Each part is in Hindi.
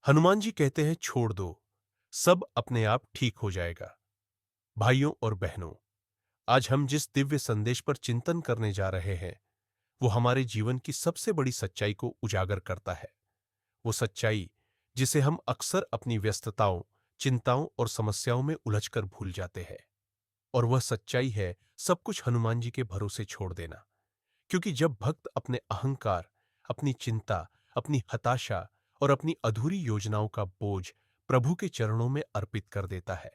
हनुमान जी कहते हैं छोड़ दो, सब अपने आप ठीक हो जाएगा। भाइयों और बहनों, आज हम जिस दिव्य संदेश पर चिंतन करने जा रहे हैं वो हमारे जीवन की सबसे बड़ी सच्चाई को उजागर करता है। वो सच्चाई जिसे हम अक्सर अपनी व्यस्तताओं, चिंताओं और समस्याओं में उलझकर भूल जाते हैं। और वह सच्चाई है सब कुछ हनुमान जी के भरोसे छोड़ देना। क्योंकि जब भक्त अपने अहंकार, अपनी चिंता, अपनी हताशा और अपनी अधूरी योजनाओं का बोझ प्रभु के चरणों में अर्पित कर देता है,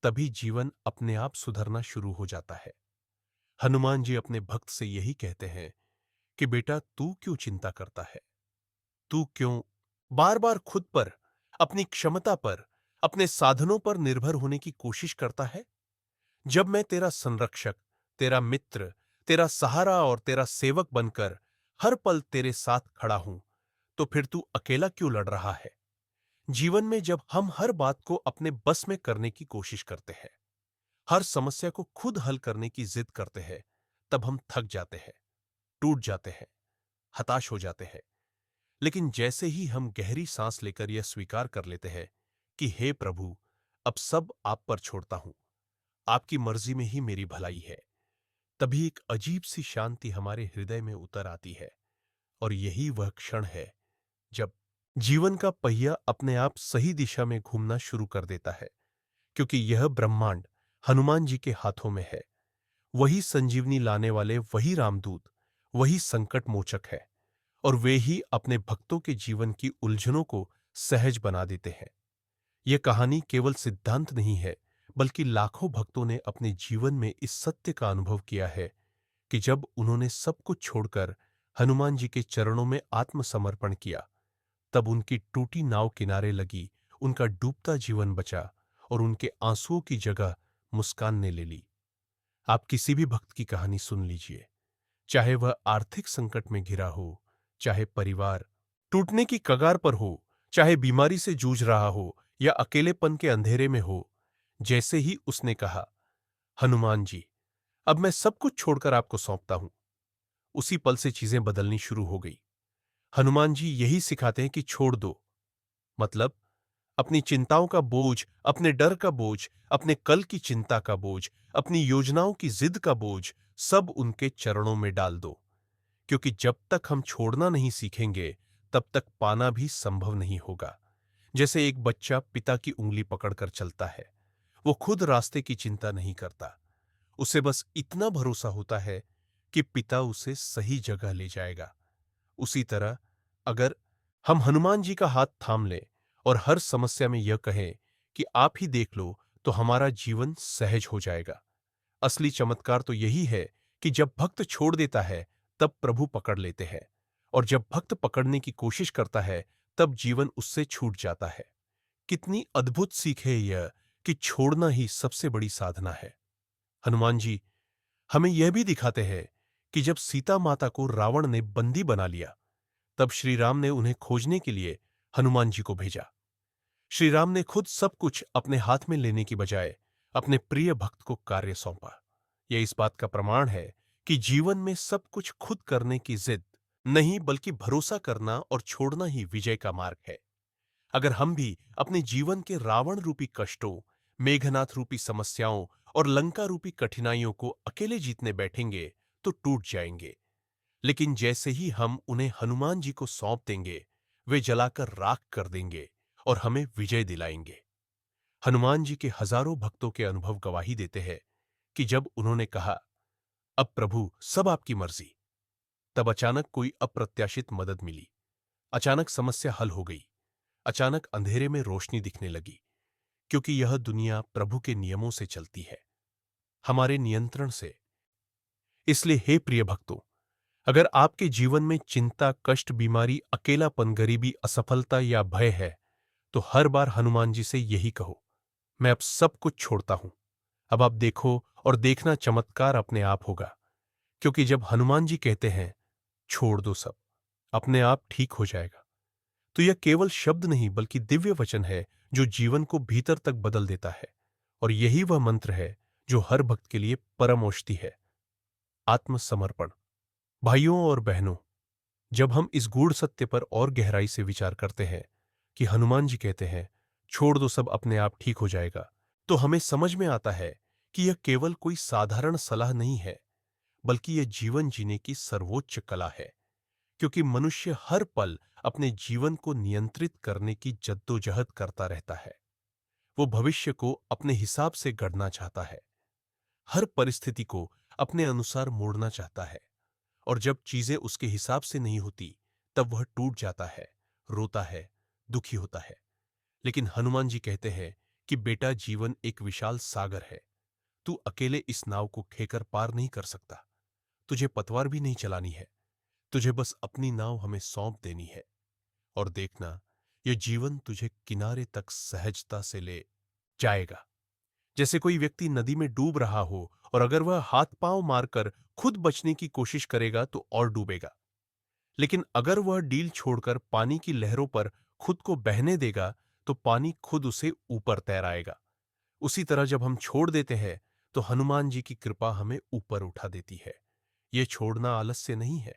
तभी जीवन अपने आप सुधरना शुरू हो जाता है। हनुमान जी अपने भक्त से यही कहते हैं कि बेटा, तू क्यों चिंता करता है? तू क्यों बार बार खुद पर, अपनी क्षमता पर, अपने साधनों पर निर्भर होने की कोशिश करता है? जब मैं तेरा संरक्षक, तेरा मित्र, तेरा सहारा और तेरा सेवक बनकर हर पल तेरे साथ खड़ा हूं, तो फिर तू अकेला क्यों लड़ रहा है? जीवन में जब हम हर बात को अपने बस में करने की कोशिश करते हैं, हर समस्या को खुद हल करने की जिद करते हैं, तब हम थक जाते हैं, टूट जाते हैं, हताश हो जाते हैं। लेकिन जैसे ही हम गहरी सांस लेकर यह स्वीकार कर लेते हैं कि हे प्रभु, अब सब आप पर छोड़ता हूं, आपकी मर्जी में ही मेरी भलाई है, तभी एक अजीब सी शांति हमारे हृदय में उतर आती है। और यही वह क्षण है जब जीवन का पहिया अपने आप सही दिशा में घूमना शुरू कर देता है। क्योंकि यह ब्रह्मांड हनुमान जी के हाथों में है। वही संजीवनी लाने वाले, वही रामदूत, वही संकट मोचक है। और वे ही अपने भक्तों के जीवन की उलझनों को सहज बना देते हैं। यह कहानी केवल सिद्धांत नहीं है, बल्कि लाखों भक्तों ने अपने जीवन में इस सत्य का अनुभव किया है कि जब उन्होंने सब कुछ छोड़कर हनुमान जी के चरणों में आत्मसमर्पण किया, तब उनकी टूटी नाव किनारे लगी, उनका डूबता जीवन बचा और उनके आंसुओं की जगह मुस्कान ने ले ली। आप किसी भी भक्त की कहानी सुन लीजिए, चाहे वह आर्थिक संकट में घिरा हो, चाहे परिवार टूटने की कगार पर हो, चाहे बीमारी से जूझ रहा हो या अकेलेपन के अंधेरे में हो, जैसे ही उसने कहा, हनुमान जी, अब मैं सब कुछ छोड़कर आपको सौंपता हूं, उसी पल से चीजें बदलनी शुरू हो गई। हनुमान जी यही सिखाते हैं कि छोड़ दो, मतलब अपनी चिंताओं का बोझ, अपने डर का बोझ, अपने कल की चिंता का बोझ, अपनी योजनाओं की जिद का बोझ, सब उनके चरणों में डाल दो। क्योंकि जब तक हम छोड़ना नहीं सीखेंगे, तब तक पाना भी संभव नहीं होगा। जैसे एक बच्चा पिता की उंगली पकड़कर चलता है, वो खुद रास्ते की चिंता नहीं करता, उसे बस इतना भरोसा होता है कि पिता उसे सही जगह ले जाएगा। उसी तरह अगर हम हनुमान जी का हाथ थाम लें और हर समस्या में यह कहें कि आप ही देख लो, तो हमारा जीवन सहज हो जाएगा। असली चमत्कार तो यही है कि जब भक्त छोड़ देता है, तब प्रभु पकड़ लेते हैं, और जब भक्त पकड़ने की कोशिश करता है, तब जीवन उससे छूट जाता है। कितनी अद्भुत सीख है यह कि छोड़ना ही सबसे बड़ी साधना है। हनुमान जी हमें यह भी दिखाते हैं कि जब सीता माता को रावण ने बंदी बना लिया, तब श्री राम ने उन्हें खोजने के लिए हनुमान जी को भेजा। श्री राम ने खुद सब कुछ अपने हाथ में लेने की बजाय अपने प्रिय भक्त को कार्य सौंपा। यह इस बात का प्रमाण है कि जीवन में सब कुछ खुद करने की जिद नहीं, बल्कि भरोसा करना और छोड़ना ही विजय का मार्ग है। अगर हम भी अपने जीवन के रावण रूपी कष्टों, मेघनाथ रूपी समस्याओं और लंका रूपी कठिनाइयों को अकेले जीतने बैठेंगे, तो टूट जाएंगे। लेकिन जैसे ही हम उन्हें हनुमान जी को सौंप देंगे, वे जलाकर राख कर देंगे और हमें विजय दिलाएंगे। हनुमान जी के हजारों भक्तों के अनुभव गवाही देते हैं कि जब उन्होंने कहा, अब प्रभु सब आपकी मर्जी, तब अचानक कोई अप्रत्याशित मदद मिली। अचानक समस्या हल हो गई। अचानक अंधेरे में रोशनी दिखने लगी। क्योंकि यह दुनिया प्रभु के नियमों से चलती है, हमारे नियंत्रण से। इसलिए हे प्रिय भक्तों, अगर आपके जीवन में चिंता, कष्ट, बीमारी, अकेलापन, गरीबी, असफलता या भय है, तो हर बार हनुमान जी से यही कहो, मैं अब सब कुछ छोड़ता हूं। अब आप देखो और देखना, चमत्कार अपने आप होगा। क्योंकि जब हनुमान जी कहते हैं छोड़ दो सब, अपने आप ठीक हो जाएगा, तो यह केवल शब्द नहीं, बल्कि दिव्य वचन है जो जीवन को भीतर तक बदल देता है। और यही वह मंत्र है जो हर भक्त के लिए परम औषधि है, आत्मसमर्पण। भाइयों और बहनों, जब हम इस गूढ़ सत्य पर और गहराई से विचार करते हैं कि हनुमान जी कहते हैं, छोड़ दो सब अपने आप ठीक हो जाएगा, तो हमें समझ में आता है कि यह केवल कोई साधारण सलाह नहीं है, बल्कि यह जीवन जीने की सर्वोच्च कला है। क्योंकि मनुष्य हर पल अपने जीवन को नियंत्रित करने की जद्दोजहद करता रहता है। वो भविष्य को अपने हिसाब से गढ़ना चाहता है, हर परिस्थिति को अपने अनुसार मोड़ना चाहता है, और जब चीजें उसके हिसाब से नहीं होती, तब वह टूट जाता है, रोता है, दुखी होता है। लेकिन हनुमान जी कहते हैं कि बेटा, जीवन एक विशाल सागर है। तू अकेले इस नाव को खेकर पार नहीं कर सकता। तुझे पतवार भी नहीं चलानी है। तुझे बस अपनी नाव हमें सौंप देनी है, और देखना, यह जीवन तुझे किनारे तक सहजता से ले जाएगा। जैसे कोई व्यक्ति नदी में डूब रहा हो, और अगर वह हाथ पांव मारकर खुद बचने की कोशिश करेगा तो और डूबेगा। लेकिन अगर वह डील छोड़कर पानी की लहरों पर खुद को बहने देगा, तो पानी खुद उसे ऊपर तैराएगा। उसी तरह जब हम छोड़ देते हैं, तो हनुमान जी की कृपा हमें ऊपर उठा देती है। यह छोड़ना आलस्य नहीं है,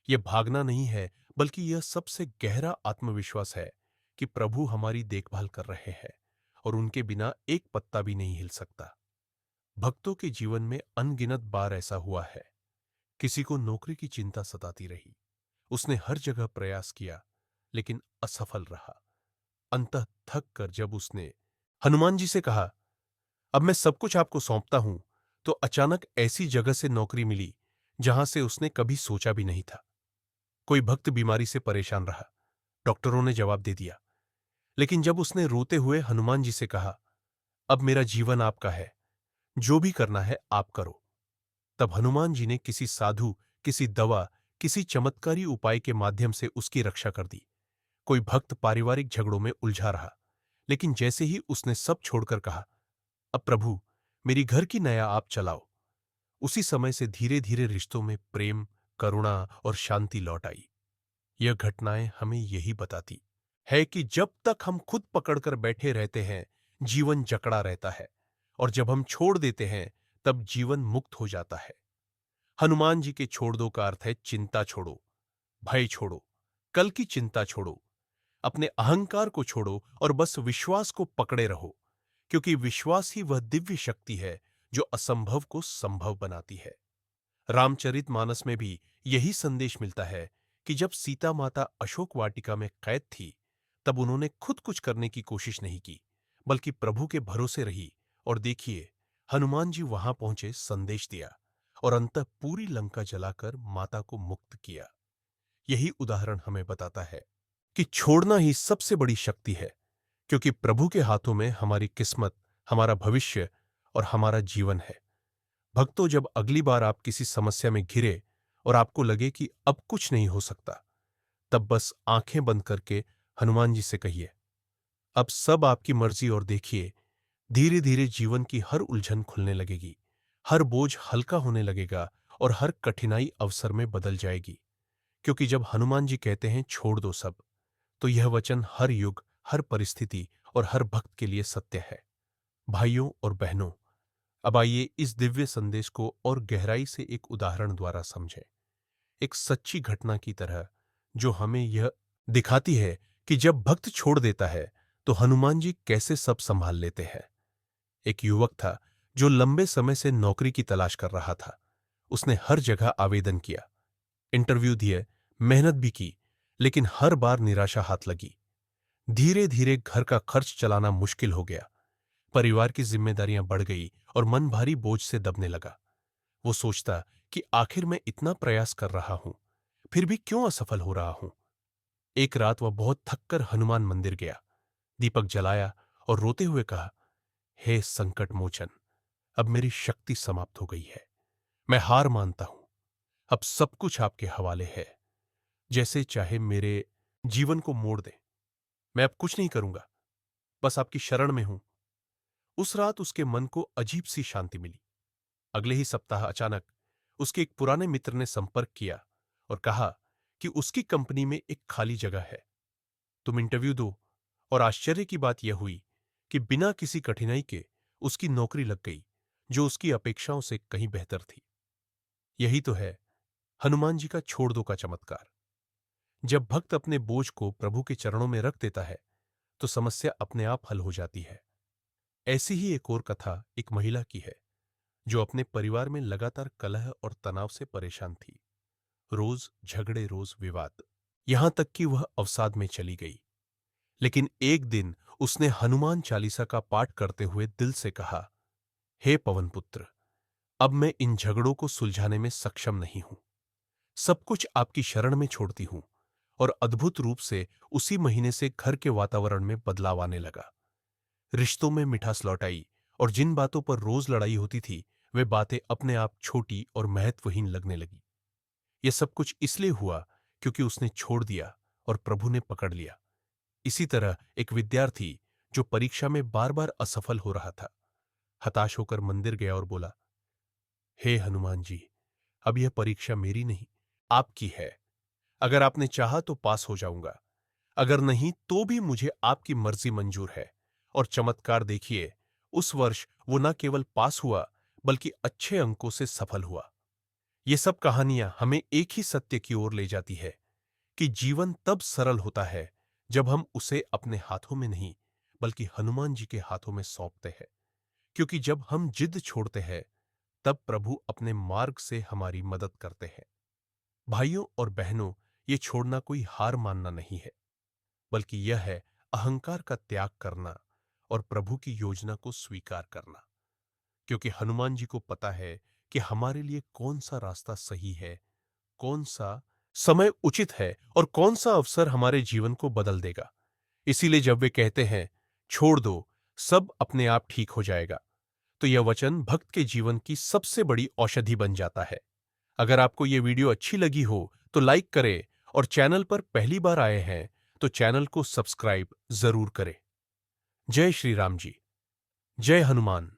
यह भागना नहीं है, बल्कि यह सबसे गहरा आत्मविश्वास है कि प्रभु हमारी देखभाल कर रहे हैं, और उनके बिना एक पत्ता भी नहीं हिल सकता। भक्तों के जीवन में अनगिनत बार ऐसा हुआ है। किसी को नौकरी की चिंता सताती रही, उसने हर जगह प्रयास किया, लेकिन असफल रहा। अंततः थक कर जब उसने हनुमान जी से कहा, अब मैं सब कुछ आपको सौंपता हूं, तो अचानक ऐसी जगह से नौकरी मिली जहां से उसने कभी सोचा भी नहीं था। कोई भक्त बीमारी से परेशान रहा, डॉक्टरों ने जवाब दे दिया। लेकिन जब उसने रोते हुए हनुमान जी से कहा, अब मेरा जीवन आपका है, जो भी करना है आप करो, तब हनुमान जी ने किसी साधु, किसी दवा, किसी चमत्कारी उपाय के माध्यम से उसकी रक्षा कर दी। कोई भक्त पारिवारिक झगड़ों में उलझा रहा, लेकिन जैसे ही उसने सब छोड़कर कहा, अब प्रभु, मेरी घर की नया आप चलाओ, उसी समय से धीरे धीरे रिश्तों में प्रेम, करुणा और शांति लौट आई। यह घटनाएं हमें यही बताती है कि जब तक हम खुद पकड़कर बैठे रहते हैं, जीवन जकड़ा रहता है, और जब हम छोड़ देते हैं, तब जीवन मुक्त हो जाता है। हनुमान जी के छोड़ दो का अर्थ है चिंता छोड़ो, भय छोड़ो, कल की चिंता छोड़ो, अपने अहंकार को छोड़ो, और बस विश्वास को पकड़े रहो, क्योंकि विश्वास ही वह दिव्य शक्ति है जो असंभव को संभव बनाती है। रामचरितमानस में भी यही संदेश मिलता है कि जब सीता माता अशोक वाटिका में कैद थी, तब उन्होंने खुद कुछ करने की कोशिश नहीं की, बल्कि प्रभु के भरोसे रही। और देखिए, हनुमान जी वहां पहुंचे, संदेश दिया, और अंततः पूरी लंका जलाकर माता को मुक्त किया। यही उदाहरण हमें बताता है कि छोड़ना ही सबसे बड़ी शक्ति है, क्योंकि प्रभु के हाथों में हमारी किस्मत, हमारा भविष्य और हमारा जीवन है। भक्तों, जब अगली बार आप किसी समस्या में घिरे और आपको लगे कि अब कुछ नहीं हो सकता, तब बस आंखें बंद करके हनुमान जी से कहिए, अब सब आपकी मर्जी, और देखिए, धीरे धीरे जीवन की हर उलझन खुलने लगेगी, हर बोझ हल्का होने लगेगा, और हर कठिनाई अवसर में बदल जाएगी। क्योंकि जब हनुमान जी कहते हैं छोड़ दो सब, तो यह वचन हर युग, हर परिस्थिति और हर भक्त के लिए सत्य है। भाइयों और बहनों, अब आइए इस दिव्य संदेश को और गहराई से एक उदाहरण द्वारा समझें, एक सच्ची घटना की तरह, जो हमें यह दिखाती है कि जब भक्त छोड़ देता है, तो हनुमान जी कैसे सब संभाल लेते हैं। एक युवक था जो लंबे समय से नौकरी की तलाश कर रहा था। उसने हर जगह आवेदन किया, इंटरव्यू दिए, मेहनत भी की, लेकिन हर बार निराशा हाथ लगी। धीरे धीरे घर का खर्च चलाना मुश्किल हो गया, परिवार की जिम्मेदारियां बढ़ गई, और मन भारी बोझ से दबने लगा। वो सोचता कि आखिर मैं इतना प्रयास कर रहा हूं, फिर भी क्यों असफल हो रहा हूं। एक रात वह बहुत थककर हनुमान मंदिर गया, दीपक जलाया और रोते हुए कहा, हे संकट मोचन, अब मेरी शक्ति समाप्त हो गई है। मैं हार मानता हूं, अब सब कुछ आपके हवाले है। जैसे चाहे मेरे जीवन को मोड़ दें, मैं अब कुछ नहीं करूंगा, बस आपकी शरण में हूं। उस रात उसके मन को अजीब सी शांति मिली। अगले ही सप्ताह अचानक उसके एक पुराने मित्र ने संपर्क किया और कहा कि उसकी कंपनी में एक खाली जगह है, तुम इंटरव्यू दो। और आश्चर्य की बात यह हुई कि बिना किसी कठिनाई के उसकी नौकरी लग गई, जो उसकी अपेक्षाओं से कहीं बेहतर थी। यही तो है हनुमान जी का छोड़ दो का चमत्कार। जब भक्त अपने बोझ को प्रभु के चरणों में रख देता है, तो समस्या अपने आप हल हो जाती है। ऐसी ही एक और कथा एक महिला की है जो अपने परिवार में लगातार कलह और तनाव से परेशान थी। रोज झगड़े, रोज विवाद, यहां तक कि वह अवसाद में चली गई। लेकिन एक दिन उसने हनुमान चालीसा का पाठ करते हुए दिल से कहा, हे पवन पुत्र, अब मैं इन झगड़ों को सुलझाने में सक्षम नहीं हूं। सब कुछ आपकी शरण में छोड़ती हूं। और अद्भुत रूप से उसी महीने से घर के वातावरण में बदलाव आने लगा। रिश्तों में मिठास लौट आई और जिन बातों पर रोज लड़ाई होती थी, वे बातें अपने आप छोटी और महत्वहीन लगने लगी। यह सब कुछ इसलिए हुआ क्योंकि उसने छोड़ दिया और प्रभु ने पकड़ लिया। इसी तरह एक विद्यार्थी जो परीक्षा में बार बार असफल हो रहा था, हताश होकर मंदिर गया और बोला, हे हनुमान जी, अब यह परीक्षा मेरी नहीं, आपकी है। अगर आपने चाहा तो पास हो जाऊंगा, अगर नहीं तो भी मुझे आपकी मर्जी मंजूर है। और चमत्कार देखिए, उस वर्ष वो न केवल पास हुआ बल्कि अच्छे अंकों से सफल हुआ। ये सब कहानियां हमें एक ही सत्य की ओर ले जाती है कि जीवन तब सरल होता है जब हम उसे अपने हाथों में नहीं बल्कि हनुमान जी के हाथों में सौंपते हैं। क्योंकि जब हम जिद छोड़ते हैं, तब प्रभु अपने मार्ग से हमारी मदद करते हैं। भाइयों और बहनों, ये छोड़ना कोई हार मानना नहीं है, बल्कि यह है अहंकार का त्याग करना और प्रभु की योजना को स्वीकार करना। क्योंकि हनुमान जी को पता है कि हमारे लिए कौन सा रास्ता सही है, कौन सा समय उचित है और कौन सा अवसर हमारे जीवन को बदल देगा। इसीलिए जब वे कहते हैं, छोड़ दो, सब अपने आप ठीक हो जाएगा, तो यह वचन भक्त के जीवन की सबसे बड़ी औषधि बन जाता है। अगर आपको यह वीडियो अच्छी लगी हो तो लाइक करें और चैनल पर पहली बार आए हैं तो चैनल को सब्सक्राइब जरूर करें। जय श्री राम जी। जय हनुमान।